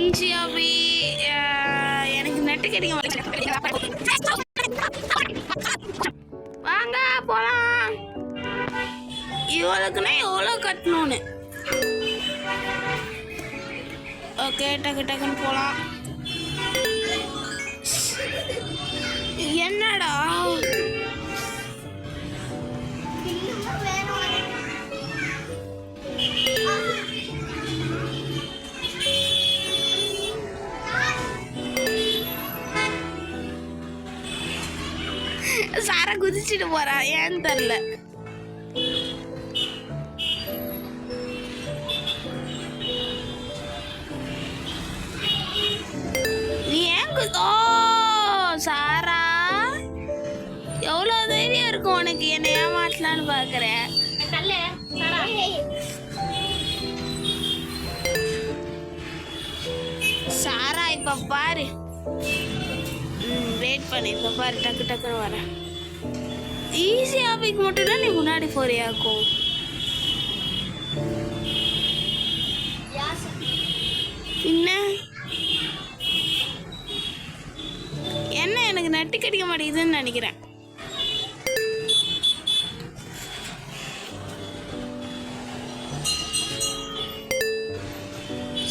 ஈஸியாவே எனக்கு நெட்டு கிடைக்க வாங்க போலாம். இவளுக்குன்னா எவ்வளோ கட்டணும்னு. ஓகே டக்கு டக்குன்னு போலாம். என்னடா சாரா குதிச்சுட்டு போறா, ஏன்னு தெரியல. நீ ஏன் சாரா எவ்வளோ தைரியம் இருக்கும் உனக்கு என்ன ஏமாற்றலான்னு பாக்குற? சாரா இப்ப பாரு, வெயிட் பண்ணு, இப்ப பாரு டக்கு டக்குன்னு வரேன். ஈஸி ஆபிக்கு மட்டும்தான் நீ முன்னாடி போறியாக்கும். என்ன எனக்கு நட்டு கிடைக்க மாட்டேங்குதுன்னு நினைக்கிறேன்.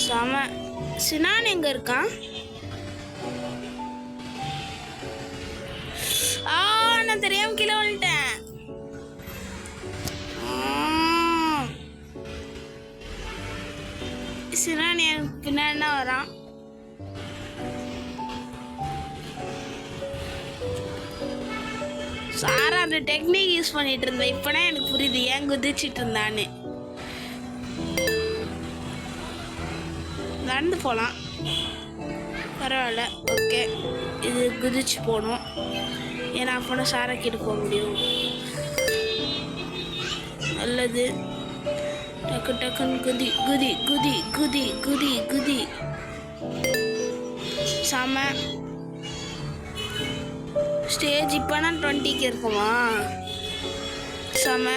சம சினான் எங்க இருக்கான்? நான் தெரியாம கீழே வந்துட்டேன். சினான் எனக்கு பின்னாடி தான் வரான். சாரா அந்த டெக்னிக் யூஸ் பண்ணிட்டு இருந்தேன். இப்பதான் எனக்கு புரியுது ஏன் குதிச்சிட்டு இருந்தான்னு. நடந்து போலாம், பரவாயில்ல. ஓகே, இது குதிச்சு போகணும். ஏன்னா அப்போனா சாரா கிட்ட போக முடியும். நல்லது. டக்கு டக்குன்னு குதி குதி குதி குதி குதி குதி. செம. ஸ்டேஜ் இப்போனா 20க்கு இருக்குமா? செம.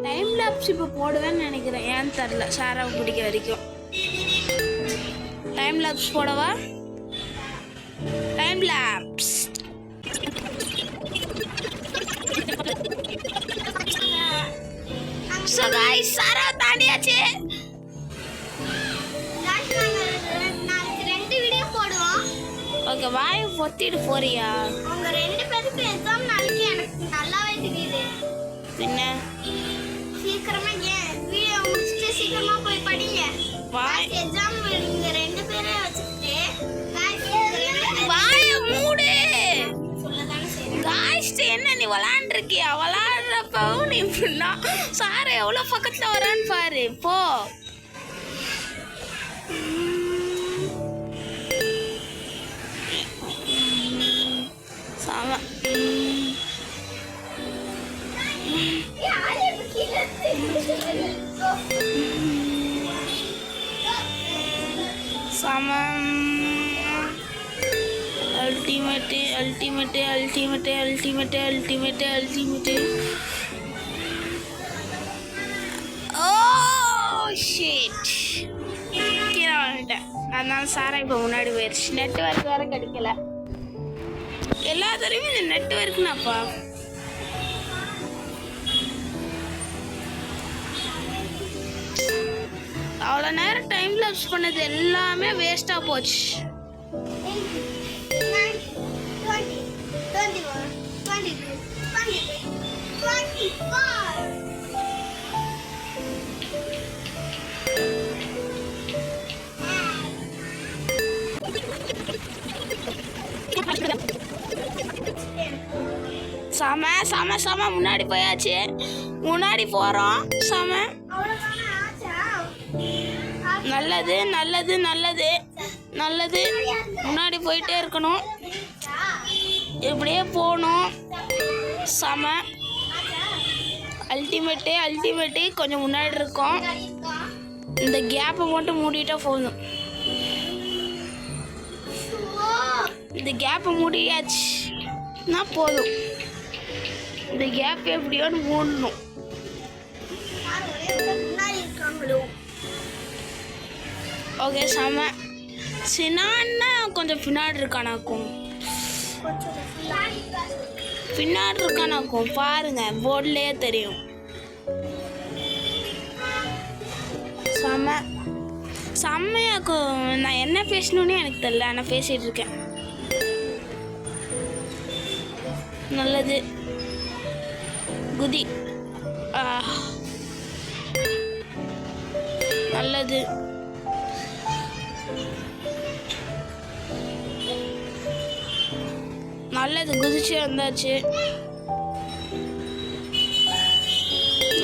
டைம் லேப்ஸ் இப்போ போடுவேன்னு நினைக்கிறேன், ஏன்னு தெரில. சாராவை பிடிக்க வரைக்கும் டைம் லேப்ஸ் போடவா? Time labs. So guys, சாரா தாண்டியாச்சு. ரெண்டு வீடியோ போடுவோம். ஓகே, வாயை பொத்திட்டு போறியா? உங்க ரெண்டு பேருக்கு எக்ஸாம் நாளைக்கு எனக்கு நல்லாவே தெரியுது. பின்ன சீக்கிரமா வீடியோ முடிச்சிட்டு சீக்கிரமா போய் படிங்க. வாய் எக்ஸாம் நீங்க ரெண்டு பேரே வச்சிட்டு வாயை மூடு. சொல்லதானே செய்றேன். காய்ஸ் என்ன நீ விளையாண்டுருக்கியா? விளையாடுறப்பவும் நீ சாரா எவ்வளோ பக்கத்தில் வரான்னு பாரு. போ. சாம சமம். Ultimate ultimate ultimate ultimate ultimate ultimate. Oh shit, கீழே வந்துட்டேன். அதனால சாரா இப்போ முன்னாடி போயிடுச்சு. நெட்வொர்க் வேற கிடைக்கல. எல்லா தடவையும் இந்த நெட்வொர்க்னாப்பா. அவ்வளோ நேரம் டைம் லாப்ஸ் பண்ணது எல்லாமே வேஸ்டா போச்சு. சம சம சம முன்னாடி போயாச்சு. முன்னாடி போறோம். சம. நல்லது நல்லது நல்லது நல்லது. முன்னாடி போயிட்டே இருக்கணும், இப்படியே போகணும். சம. Ultimate ultimate. கொஞ்சம் முன்னாடி இருக்கோம். இந்த கேப்பை மட்டும் மூடிட்டா போதும். இந்த கேப்பை மூடியாச்சுன்னா போதும். இந்த கேப் எப்படியோன்னு மூடணும். ஓகே செம. சினான்னா கொஞ்சம் பின்னாடி இருக்கானாக்கும். பின்னாடி இருக்கானாக்கும் பாருங்க, போர்ட்லேயே தெரியும். செம செம்மையாக்கும். நான் என்ன பேசணும்னு எனக்கு தெரியல, ஆனால் பேசிகிட்டு இருக்கேன். நல்லது. குதி. நல்லது. நல்லது, குதிச்சு வந்தாச்சு.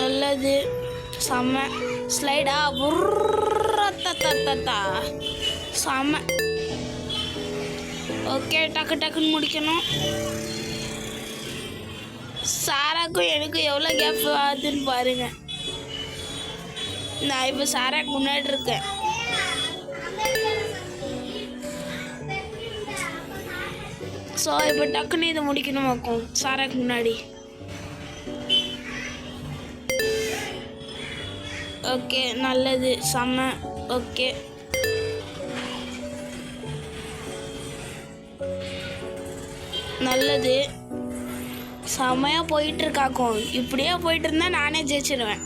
நல்லது. செம்ம. ஸ்லைடா புர்ரத்தா செம்ம. ஓகே, டக்கு டக்குன்னு முடிக்கணும். சாராக்கும் எனக்கும் எவ்வளோ கேப் ஆகுதுன்னு பாருங்க. நான் இப்போ சாராக்கு முன்னாடி இருக்கேன். ஸோ இப்போ டக்குன்னு இதை முடிக்கணுமாக்கும் சாராக்கு முன்னாடி. ஓகே நல்லது, செம்ம. ஓகே நல்லது, செம்மையாக போயிட்டுருக்காக்கும். இப்படியே போயிட்டு இருந்தா நானே ஜெயிச்சிருவேன்.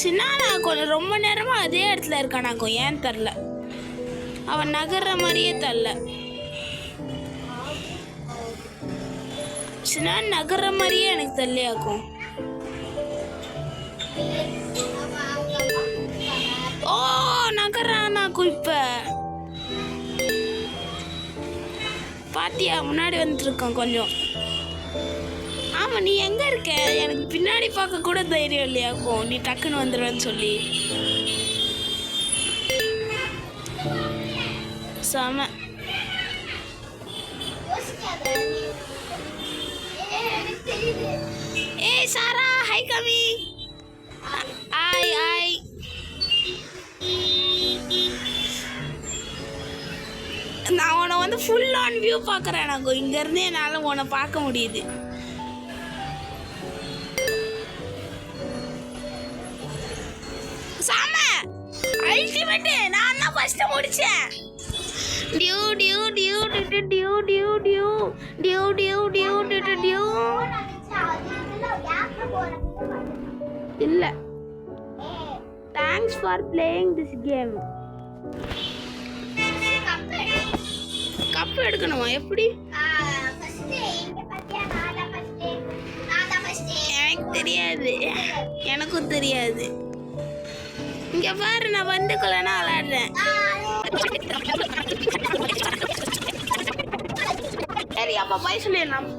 சின்னானாக்கும் ரொம்ப நேரமாக அதே இடத்துல இருக்கானாக்கும். ஏன் தெரில, அவன் நகர்ற மாதிரியே தெரில. சின்னான் நகர்ற மாதிரியே எனக்கு தெரியலையாக்கும். ஓ நகர்றானாக்கும். இப்போ பாத்தியா, முன்னாடி வந்துருக்கான் கொஞ்சம். ஆமாம், நீ எங்கே இருக்க? எனக்கு பின்னாடி பார்க்க கூட தைரியம் இல்லையாக்கும், நீ டக்குன்னு வந்துடுவேன்னு சொல்லி. செம. ஏய் சாரா, ஹை கவி. ஆய் ஆய். நான் உன்னை வந்து ஃபுல் ஆன் வியூ பார்க்குறேன். எனக்கு இங்கேருந்து என்னால் உன்னை பார்க்க முடியுது. சாம அல்டிமேட். நான் தான் ஃபர்ஸ்ட் முடிச்சேன். டியூ டியூ டியூ டியூ டியூ டியூ டியூ டியூ டியூ டியூ டியூ டியூ. இல்ல, thanks for playing this game. Cup எடுக்கணுமா? எப்படி? எனக்கு தெரியாது, எனக்கும் தெரியாது. இங்க பாரு, நான் வந்துக்குள்ளனா விளையாடுறேன். சரி, அப்ப பாய் சொல்லிடலாம்.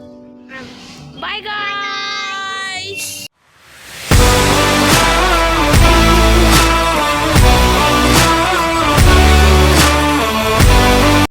Bye guys.